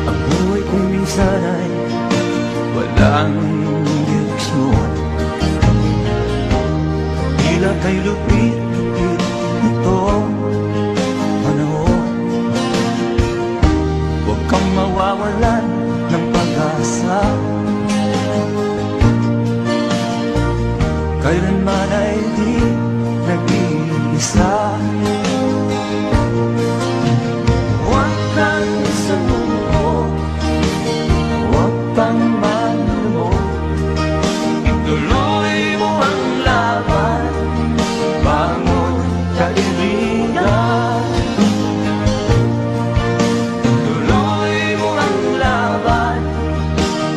Ang buhay kong minsan ay walang direksyon, tila kay lupit-lupit nitong panahon. Huwag kang mawawalan ng pag-asa, kailanman ay di nag-iisa. Huwag kang sumuko, huwag kang manlumod, ituloy mo ang laban, bangon kaibigan. Ituloy mo ang laban,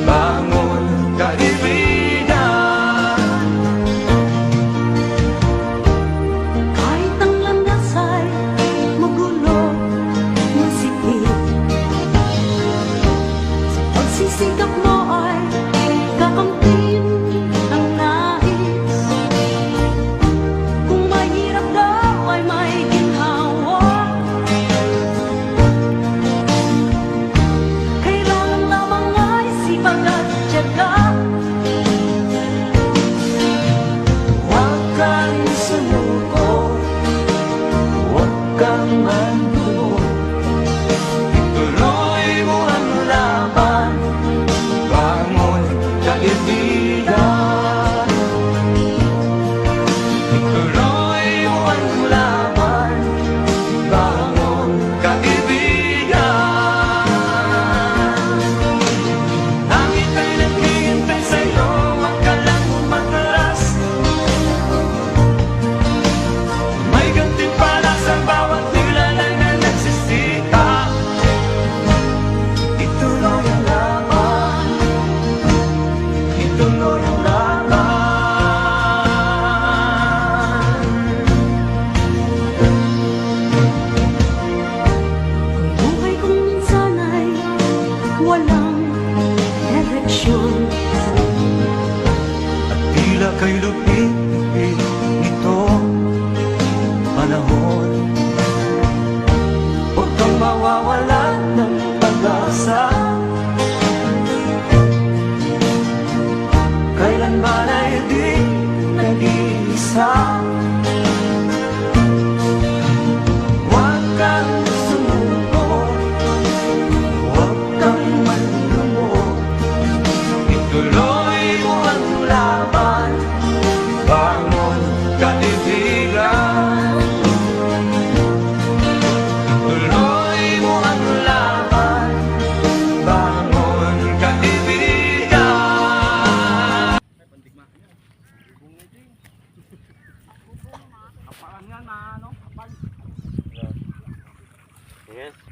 bangon kaibigan. Kahit ang landas ay magulo, masikip, sa pagsisikap mo ay kakamtin ang nais. Kung mahirap daw ay may ginhawa, kailangan lamang ay sipag at tiyaga. Huwag kang sumuko, huwag kang manlumod, ituloy mo ang laban, bangon kaibigan. Ituloy mo ang laban, bangon kaibigan. Langit ay naghihintay sa'yo, huwag ka lang umatras. May gantimpala sa bawat nilalang na nagsisikap. Ituloy ang laban, ituloy ang laban. Ang buhay kong minsan ay walang direksyon, At tila kay lupit-lupit nitong panahon. Huwag kang mawawalan ng pag-asa, kailanman ay di nag-iisa. Huwag kang sumuko, huwag kang manlumod, ituloy mo ang laban, bangon kaibigan. Ituloy mo ang laban, bangon kaibigan. Kapalan yan na ano, kapal. Yes.